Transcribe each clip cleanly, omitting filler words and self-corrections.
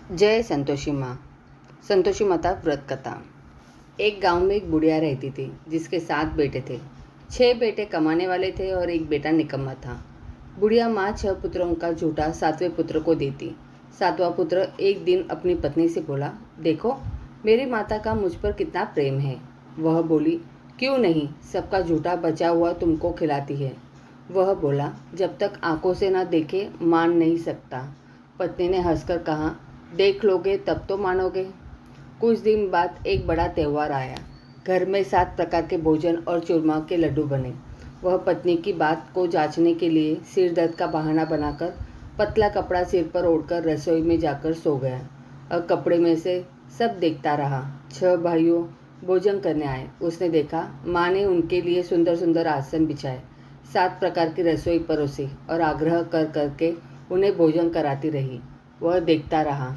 जय संतोषी माँ। संतोषी माता व्रत कथा। एक गांव में एक बुढ़िया रहती थी जिसके 7 बेटे थे। 6 बेटे कमाने वाले थे और एक बेटा निकम्मा था। बुढ़िया माँ 6 पुत्रों का झूठा 7वें पुत्र को देती। 7वां पुत्र एक दिन अपनी पत्नी से बोला, देखो मेरी माता का मुझ पर कितना प्रेम है। वह बोली, क्यों नहीं, सबका झूठा बचा हुआ तुमको खिलाती है। वह बोला, जब तक आंखों से ना देखे मान नहीं सकता। पत्नी ने हंसकर कहा, देख लोगे तब तो मानोगे। कुछ दिन बाद एक बड़ा त्यौहार आया। घर में 7 प्रकार के भोजन और चूरमा के लड्डू बने। वह पत्नी की बात को जांचने के लिए सिर दर्द का बहाना बनाकर पतला कपड़ा सिर पर ओढ़कर रसोई में जाकर सो गया और कपड़े में से सब देखता रहा। 6 भाइयों भोजन करने आए। उसने देखा माँ ने उनके लिए सुंदर सुंदर आसन बिछाए, 7 प्रकार की रसोई परोसी और आग्रह कर करके उन्हें भोजन कराती रही। वह देखता रहा।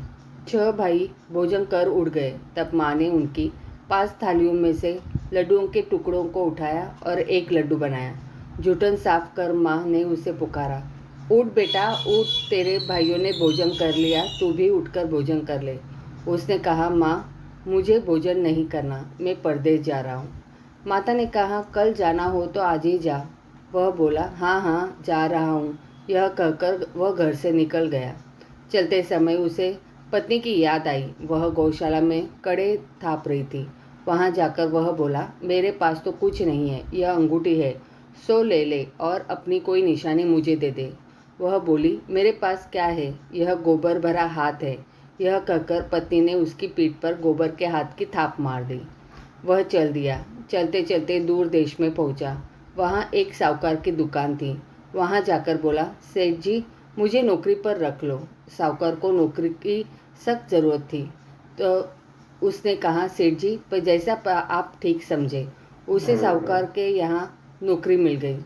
6 भाई भोजन कर उड़ गए। तब माँ ने उनकी 5 थालियों में से लड्डुओं के टुकड़ों को उठाया और एक लड्डू बनाया। जूठन साफ कर माँ ने उसे पुकारा, उठ बेटा उठ, तेरे भाइयों ने भोजन कर लिया, तू भी उठकर भोजन कर ले। उसने कहा, माँ मुझे भोजन नहीं करना, मैं परदेश जा रहा हूँ। माता ने कहा, कल जाना हो तो आज ही जा। वह बोला, हाँ हाँ जा रहा हूँ। यह कहकर वह घर से निकल गया। चलते समय उसे पत्नी की याद आई। वह गौशाला में कड़े थाप रही थी। वहां जाकर वह बोला, मेरे पास तो कुछ नहीं है, यह अंगूठी है, सो ले ले और अपनी कोई निशानी मुझे दे दे। वह बोली, मेरे पास क्या है, यह गोबर भरा हाथ है। यह कहकर पत्नी ने उसकी पीठ पर गोबर के हाथ की थाप मार दी। वह चल दिया। चलते चलते दूर देश में पहुंचा। वहां एक साहूकार की दुकान थी। वहां जाकर बोला, सेठ जी मुझे नौकरी पर रख लो। साहूकार को नौकरी की सख्त ज़रूरत थी। तो उसने कहा, सेठ जी पर जैसा आप ठीक समझे। उसे साहूकार के यहाँ नौकरी मिल गई।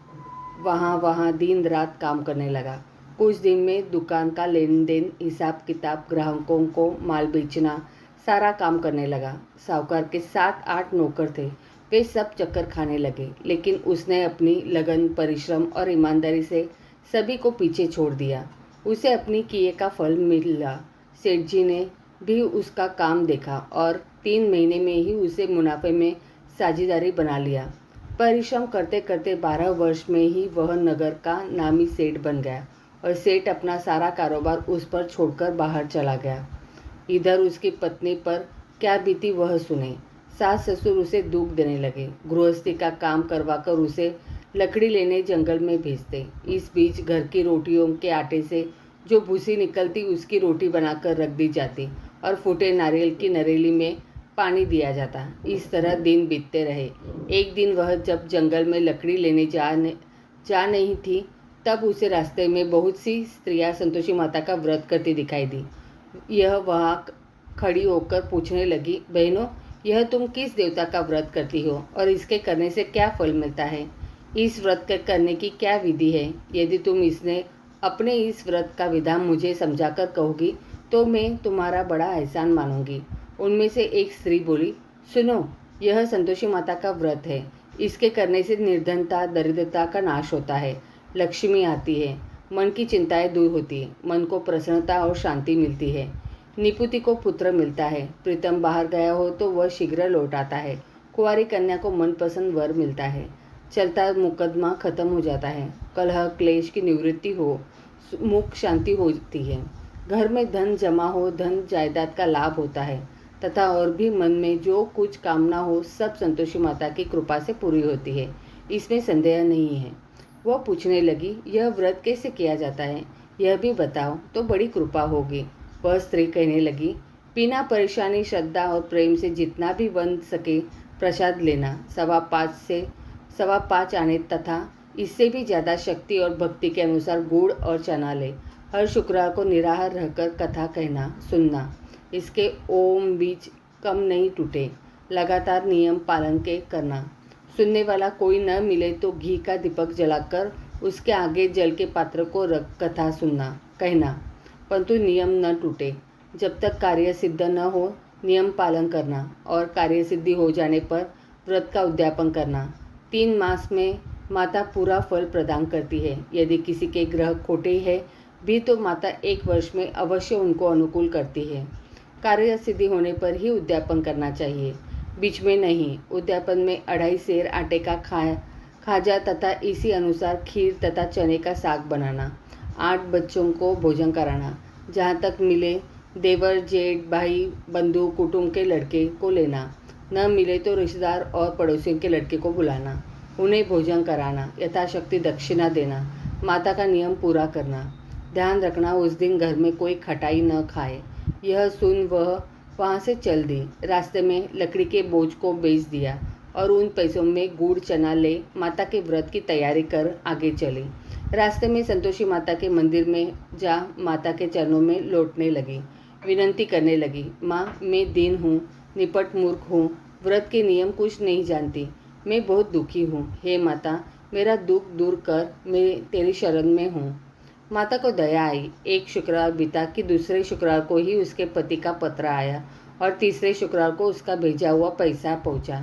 वहाँ दिन रात काम करने लगा। कुछ दिन में दुकान का लेन देन, हिसाब किताब, ग्राहकों को माल बेचना, सारा काम करने लगा। साहूकार के 7-8 नौकर थे। वे सब चक्कर खाने लगे, लेकिन उसने अपनी लगन, परिश्रम और ईमानदारी से सभी को पीछे छोड़ दिया। उसे अपनी किए का फल मिला। सेठ जी ने भी उसका काम देखा और 3 महीने में ही उसे मुनाफे में साझेदारी बना लिया। परिश्रम करते करते 12 वर्ष में ही वह नगर का नामी सेठ बन गया और सेठ अपना सारा कारोबार उस पर छोड़कर बाहर चला गया। इधर उसकी पत्नी पर क्या बीती वह सुने। सास ससुर उसे दुख देने लगे। गृहस्थी का काम करवाकर उसे लकड़ी लेने जंगल में भेजते। इस बीच घर की रोटियों के आटे से जो भूसी निकलती उसकी रोटी बनाकर रख दी जाती और फूटे नारियल की नरेली में पानी दिया जाता। इस तरह दिन बीतते रहे। एक दिन वह जब जंगल में लकड़ी लेने जा नहीं थी, तब उसे रास्ते में बहुत सी स्त्रियां संतोषी माता का व्रत करती दिखाई दी। यह वहाँ खड़ी होकर पूछने लगी, बहनों यह तुम किस देवता का व्रत करती हो और इसके करने से क्या फल मिलता है? इस व्रत के करने की क्या विधि है? यदि तुम इसने अपने इस व्रत का विधान मुझे समझाकर कहोगी तो मैं तुम्हारा बड़ा एहसान मानूंगी। उनमें से एक स्त्री बोली, सुनो, यह संतोषी माता का व्रत है। इसके करने से निर्धनता, दरिद्रता का नाश होता है, लक्ष्मी आती है, मन की चिंताएं दूर होती है, मन को प्रसन्नता और शांति मिलती है, निपुति को पुत्र मिलता है, प्रीतम बाहर गया हो तो वह शीघ्र लौट आता है, कुंवारी कन्या को मनपसंद वर मिलता है, चलता मुकदमा खत्म हो जाता है, कलह क्लेश की निवृत्ति हो, मुख शांति होती है, घर में धन जमा हो, धन जायदाद का लाभ होता है तथा और भी मन में जो कुछ कामना हो सब संतोषी माता की कृपा से पूरी होती है, इसमें संदेह नहीं है। वह पूछने लगी, यह व्रत कैसे किया जाता है, यह भी बताओ तो बड़ी कृपा होगी। वह स्त्री कहने लगी, बिना परेशानी, श्रद्धा और प्रेम से जितना भी बन सके प्रसाद लेना, 5.25 आने तथा इससे भी ज़्यादा शक्ति और भक्ति के अनुसार गुड़ और चना ले। हर शुक्रवार को निराहार रहकर कथा कहना सुनना। इसके ओम बीज कम नहीं टूटे। लगातार नियम पालन के करना। सुनने वाला कोई न मिले तो घी का दीपक जलाकर उसके आगे जल के पात्र को रख कथा सुनना कहना, परंतु नियम न टूटे। जब तक कार्य सिद्ध न हो नियम पालन करना और कार्य सिद्धि हो जाने पर व्रत का उद्यापन करना। 3 मास में माता पूरा फल प्रदान करती है। यदि किसी के ग्रह खोटे हैं भी तो माता 1 वर्ष में अवश्य उनको अनुकूल करती है। कार्य सिद्धि होने पर ही उद्यापन करना चाहिए, बीच में नहीं। उद्यापन में 2.5 सेर आटे का खाजा तथा इसी अनुसार खीर तथा चने का साग बनाना, 8 बच्चों को भोजन कराना, जहाँ तक मिले देवर जेठ भाई बंधु कुटुंब के लड़के को लेना, न मिले तो रिश्तेदार और पड़ोसियों के लड़के को बुलाना, उन्हें भोजन कराना, यथाशक्ति दक्षिणा देना, माता का नियम पूरा करना। ध्यान रखना उस दिन घर में कोई खटाई न खाए। यह सुन वह वहाँ से चल दी। रास्ते में लकड़ी के बोझ को बेच दिया और उन पैसों में गुड़ चना ले माता के व्रत की तैयारी कर आगे चली। रास्ते में संतोषी माता के मंदिर में जा माता के चरणों में लौटने लगी। विनती करने लगी, माँ मैं दीन हूँ, निपट मूर्ख हूँ, व्रत के नियम कुछ नहीं जानती, मैं बहुत दुखी हूँ। हे माता मेरा दुख दूर कर, मैं तेरी शरण में हूँ। माता को दया आई। एक शुक्रवार बीता कि दूसरे शुक्रवार को ही उसके पति का पत्र आया और तीसरे शुक्रवार को उसका भेजा हुआ पैसा पहुँचा।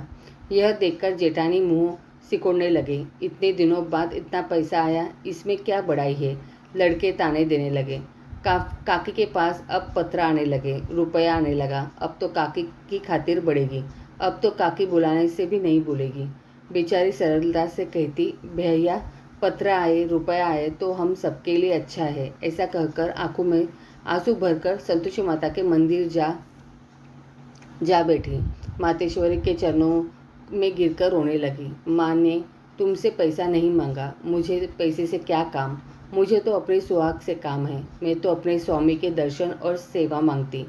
यह देखकर जेठानी मुँह सिकोड़ने लगे। इतने दिनों बाद इतना पैसा आया, इसमें क्या बड़ाई है। लड़के ताने देने लगे। काकी के पास अब पत्र आने लगे, रुपया आने लगा। अब तो काकी की खातिर बढ़ेगी, अब तो काकी बुलाने से भी नहीं भूलेगी। बेचारी सरलता से कहती, भैया पत्र आए रुपया आए तो हम सबके लिए अच्छा है। ऐसा कहकर आंखों में आंसू भरकर संतोषी माता के मंदिर जा बैठी। मातेश्वरी के चरणों में गिरकर रोने लगी। माँ ने तुमसे पैसा नहीं मांगा, मुझे पैसे से क्या काम, मुझे तो अपने सुहाग से काम है, मैं तो अपने स्वामी के दर्शन और सेवा मांगती।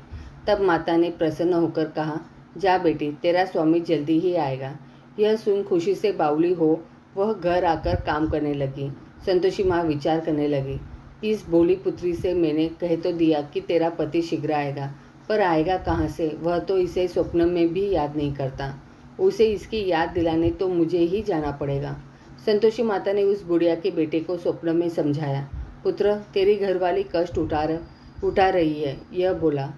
तब माता ने प्रसन्न होकर कहा, जा बेटी तेरा स्वामी जल्दी ही आएगा। यह सुन खुशी से बावली हो वह घर आकर काम करने लगी। संतोषी माँ विचार करने लगी, इस भोली पुत्री से मैंने कह तो दिया कि तेरा पति शीघ्र आएगा, पर आएगा कहाँ से, वह तो इसे स्वप्न में भी याद नहीं करता। उसे इसकी याद दिलाने तो मुझे ही जाना पड़ेगा। संतोषी माता ने उस बुढ़िया के बेटे को स्वप्न में समझाया, पुत्र तेरी घरवाली कष्ट उठा रही है। यह बोला,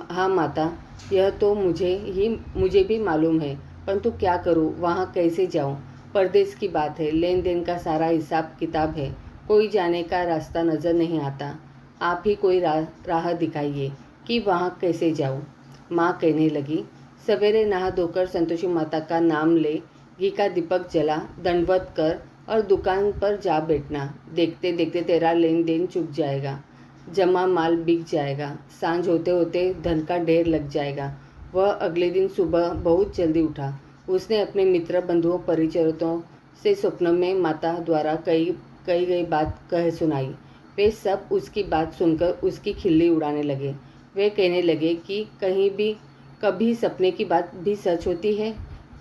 हाँ माता यह तो मुझे भी मालूम है, परंतु क्या करूँ, वहाँ कैसे जाऊँ। परदेश की बात है, लेन देन का सारा हिसाब किताब है, कोई जाने का रास्ता नज़र नहीं आता। आप ही कोई राह दिखाइए कि वहाँ कैसे जाऊँ। माँ कहने लगी, सवेरे नहा धोकर संतोषी माता का नाम ले, घी का दीपक जला, दंडवत कर और दुकान पर जा बैठना। देखते देखते तेरा लेन देन चुक जाएगा, जमा माल बिक जाएगा, सांझ होते होते धन का ढेर लग जाएगा। वह अगले दिन सुबह बहुत जल्दी उठा। उसने अपने मित्र बंधुओं परिचितों से स्वप्न में माता द्वारा कही गई बात कह सुनाई। वे सब उसकी बात सुनकर उसकी खिल्ली उड़ाने लगे। वे कहने लगे कि कभी सपने की बात भी सच होती है।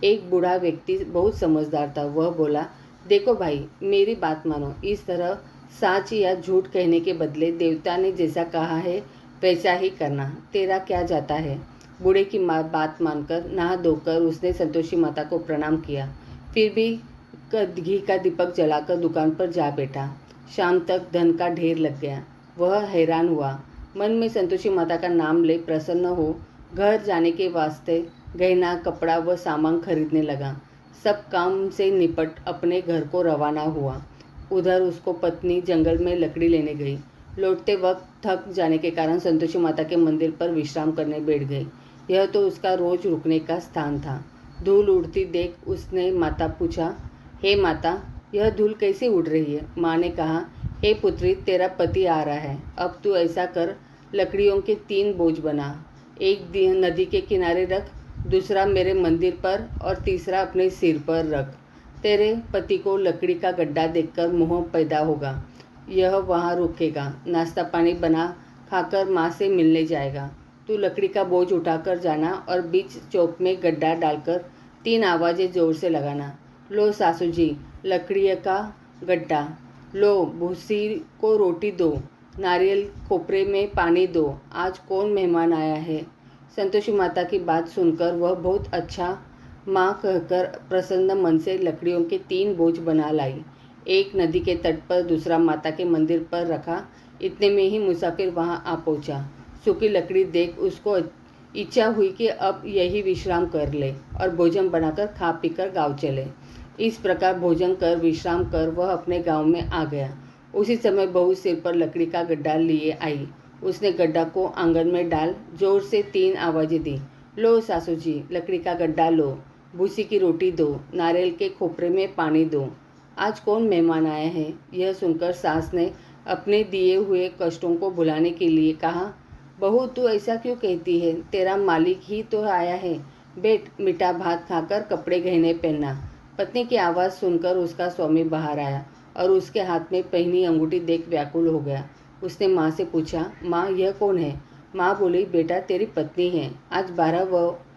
एक बूढ़ा व्यक्ति बहुत समझदार था। वह बोला, देखो भाई मेरी बात मानो, इस तरह सच या झूठ कहने के बदले देवता ने जैसा कहा है वैसा ही करना, तेरा क्या जाता है। बूढ़े की बात मानकर नहा धोकर उसने संतोषी माता को प्रणाम किया। फिर भी घी का दीपक जलाकर दुकान पर जा बैठा। शाम तक धन का ढेर लग गया। वह हैरान हुआ। मन में संतोषी माता का नाम ले प्रसन्न हो घर जाने के वास्ते गहना कपड़ा व सामान खरीदने लगा। सब काम से निपट अपने घर को रवाना हुआ। उधर उसको पत्नी जंगल में लकड़ी लेने गई। लौटते वक्त थक जाने के कारण संतोषी माता के मंदिर पर विश्राम करने बैठ गई। यह तो उसका रोज रुकने का स्थान था। धूल उड़ती देख उसने माता पूछा, हे माता यह धूल कैसे उड़ रही है। माँ ने कहा, हे पुत्री तेरा पति आ रहा है, अब तू ऐसा कर, लकड़ियों के 3 बोझ बना, एक नदी के किनारे रख, दूसरा मेरे मंदिर पर और तीसरा अपने सिर पर रख। तेरे पति को लकड़ी का गड्ढा देखकर मोह पैदा होगा, यह वहाँ रुकेगा, नाश्ता पानी बना खाकर माँ से मिलने जाएगा। तू लकड़ी का बोझ उठाकर जाना और बीच चौक में गड्ढा डालकर 3 आवाज़ें जोर से लगाना, लो सासू जी लकड़ी का गड्ढा, लो भूसी को रोटी दो, नारियल खोपरे में पानी दो, आज कौन मेहमान आया है। संतोषी माता की बात सुनकर वह बहुत अच्छा माँ कहकर प्रसन्न मन से लकड़ियों के 3 बोझ बना लाई। एक नदी के तट पर, दूसरा माता के मंदिर पर रखा। इतने में ही मुसाफिर वहाँ आ पहुँचा। सूखी लकड़ी देख उसको इच्छा हुई कि अब यही विश्राम कर ले और भोजन बनाकर खा पीकर गाँव चले। इस प्रकार भोजन कर विश्राम कर वह अपने गांव में आ गया। उसी समय बहू सिर पर लकड़ी का गड्ढा लिए आई। उसने गड्ढा को आंगन में डाल जोर से 3 आवाज़ें दी। लो सासू जी, लकड़ी का गड्ढा लो, भूसी की रोटी दो, नारियल के खोपरे में पानी दो। आज कौन मेहमान आया है? यह सुनकर सास ने अपने दिए हुए कष्टों को भुलाने के लिए कहा, बहू तू ऐसा क्यों कहती है? तेरा मालिक ही तो आया है। बैठ, मीठा भात खाकर कपड़े गहने पहनना। पत्नी की आवाज़ सुनकर उसका स्वामी बाहर आया और उसके हाथ में पहनी अंगूठी देख व्याकुल हो गया। उसने माँ से पूछा, माँ यह कौन है? माँ बोली, बेटा तेरी पत्नी है। आज 12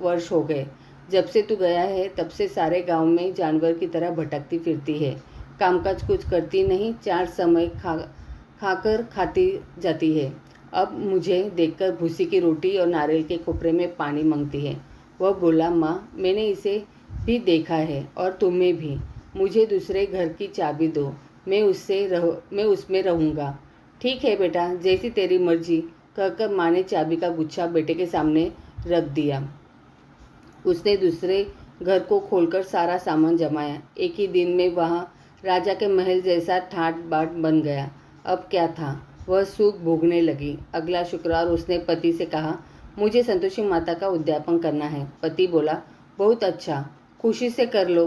वर्ष हो गए। जब से तू गया है तब से सारे गांव में जानवर की तरह भटकती फिरती है। कामकाज कुछ करती नहीं, 4 समय खाकर खाती जाती है। अब मुझे देखकर भूसी की रोटी और नारियल के खोपरे में पानी मांगती है। वह बोला, माँ मैंने इसे भी देखा है और तुम्हें भी। मुझे दूसरे घर की चाबी दो, मैं उसमें रहूँगा। ठीक है बेटा, जैसी तेरी मर्जी, कहकर माँ ने चाबी का गुच्छा बेटे के सामने रख दिया। उसने दूसरे घर को खोलकर सारा सामान जमाया। एक ही दिन में वहाँ राजा के महल जैसा ठाट बाट बन गया। अब क्या था, वह सुख भोगने लगी। अगला शुक्रवार उसने पति से कहा, मुझे संतोषी माता का उद्यापन करना है। पति बोला, बहुत अच्छा, खुशी से कर लो।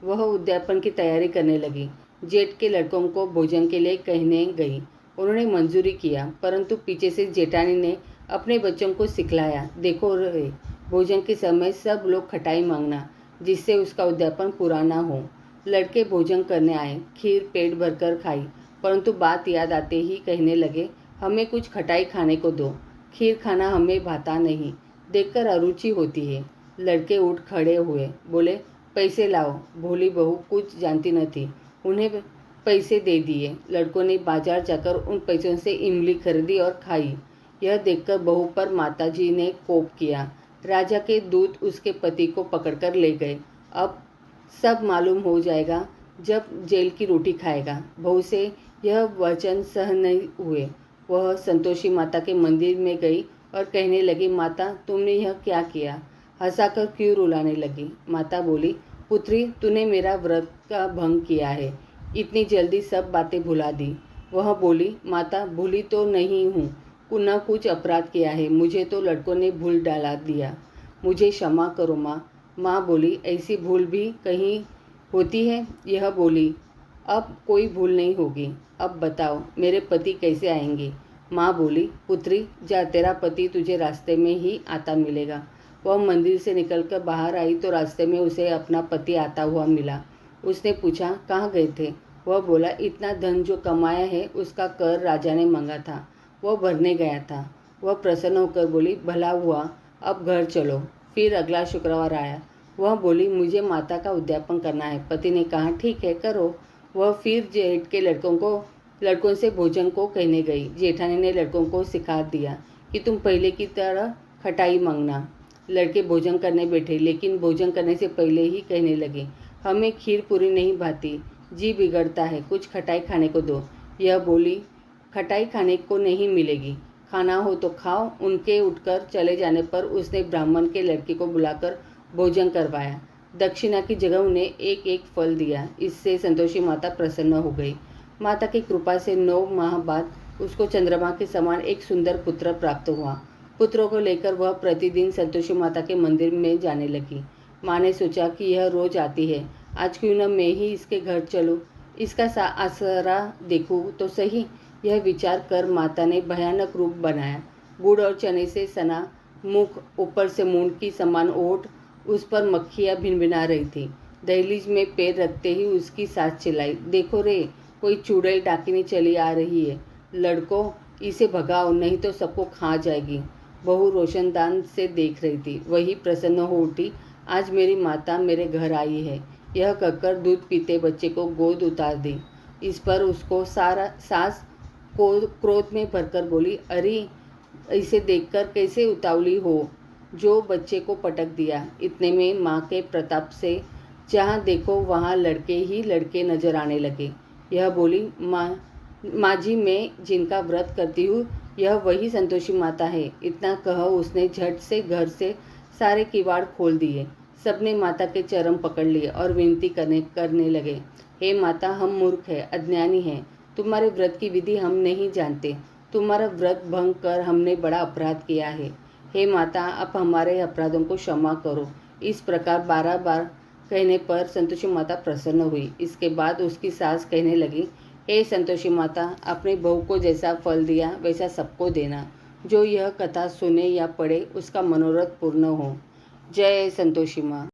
वह उद्यापन की तैयारी करने लगी। जेठ के लड़कों को भोजन के लिए कहने गई। उन्होंने मंजूरी किया, परंतु पीछे से जेठानी ने अपने बच्चों को सिखलाया, देखो रे, भोजन के समय सब लोग खटाई मांगना, जिससे उसका उद्यापन पूरा ना हो। लड़के भोजन करने आए, खीर पेट भरकर खाई, परंतु बात याद आते ही कहने लगे, हमें कुछ खटाई खाने को दो, खीर खाना हमें भाता नहीं, देखकर अरुचि होती है। लड़के उठ खड़े हुए, बोले, पैसे लाओ। भोली बहू कुछ जानती न थी, उन्हें पैसे दे दिए। लड़कों ने बाजार जाकर उन पैसों से इमली खरीदी और खाई। यह देखकर बहू पर माताजी ने कोप किया। राजा के दूत उसके पति को पकड़कर ले गए। अब सब मालूम हो जाएगा जब जेल की रोटी खाएगा। बहू से यह वचन सहन नहीं हुए। वह संतोषी माता के मंदिर में गई और कहने लगी, माता तुमने यह क्या किया? हंसाकर क्यों रुलाने लगी? माता बोली, पुत्री तूने मेरा व्रत का भंग किया है, इतनी जल्दी सब बातें भुला दी। वह बोली, माता भूली तो नहीं हूँ, न कुछ अपराध किया है, मुझे तो लड़कों ने भूल डाला दिया, मुझे क्षमा करो माँ। माँ बोली, ऐसी भूल भी कहीं होती है? यह बोली, अब कोई भूल नहीं होगी। अब बताओ मेरे पति कैसे आएंगे? माँ बोली, पुत्री जा, तेरा पति तुझे रास्ते में ही आता मिलेगा। वह मंदिर से निकलकर बाहर आई तो रास्ते में उसे अपना पति आता हुआ मिला। उसने पूछा, कहाँ गए थे? वह बोला, इतना धन जो कमाया है उसका कर राजा ने मांगा था, वह भरने गया था। वह प्रसन्न होकर बोली, भला हुआ, अब घर चलो। फिर अगला शुक्रवार आया। वह बोली, मुझे माता का उद्यापन करना है। पति ने कहा, ठीक है करो। वह फिर जेठ के लड़कों से भोजन को कहने गई। जेठानी ने लड़कों को सिखा दिया कि तुम पहले की तरह खटाई मांगना। लड़के भोजन करने बैठे, लेकिन भोजन करने से पहले ही कहने लगे, हमें खीर पूरी नहीं भाती, जी बिगड़ता है, कुछ खटाई खाने को दो। यह बोली, खटाई खाने को नहीं मिलेगी, खाना हो तो खाओ। उनके उठकर चले जाने पर उसने ब्राह्मण के लड़के को बुलाकर भोजन करवाया। दक्षिणा की जगह उन्हें एक एक फल दिया। इससे संतोषी माता प्रसन्न हो गई। माता की कृपा से 9 माह बाद उसको चंद्रमा के समान एक सुंदर पुत्र प्राप्त हुआ। पुत्रों को लेकर वह प्रतिदिन संतोषी माता के मंदिर में जाने लगी। माँ ने सोचा कि यह रोज आती है, आज क्यों न मैं ही इसके घर चलूँ, इसका आसरा देखूँ तो सही। यह विचार कर माता ने भयानक रूप बनाया। गुड़ और चने से सना मुख, ऊपर से मूंड की समान ओठ, उस पर मक्खियाँ भिनभिना रही थी। दहलीज में पैर रखते ही उसकी सास चिल्लाई, देखो रे, कोई चुड़ैल डाकिनी चली आ रही है, लड़कों इसे भगाओ नहीं तो सबको खा जाएगी। बहू रोशनदान से देख रही थी, वही प्रसन्न हो उठी, आज मेरी माता मेरे घर आई है। यह कहकर दूध पीते बच्चे को गोद उतार दी। इस पर उसको सास को क्रोध में भरकर बोली, अरे इसे देखकर कैसे उतावली हो, जो बच्चे को पटक दिया। इतने में माँ के प्रताप से जहाँ देखो वहाँ लड़के ही लड़के नजर आने लगे। यह बोली, माँ जी मैं जिनका व्रत करती हूँ यह वही संतोषी माता है। इतना कह उसने झट से घर से सारे किवाड़ खोल दिए। सबने माता के चरण पकड़ लिए और विनती करने लगे, हे माता हम मूर्ख हैं, अज्ञानी हैं, तुम्हारे व्रत की विधि हम नहीं जानते। तुम्हारा व्रत भंग कर हमने बड़ा अपराध किया है। हे माता, आप हमारे अपराधों को क्षमा करो। इस प्रकार 12 बार कहने पर संतोषी माता प्रसन्न हुई। इसके बाद उसकी सास कहने लगी, हे संतोषी माता, अपनी बहू को जैसा फल दिया वैसा सबको देना। जो यह कथा सुने या पढ़े उसका मनोरथ पूर्ण हो। जय संतोषी माँ।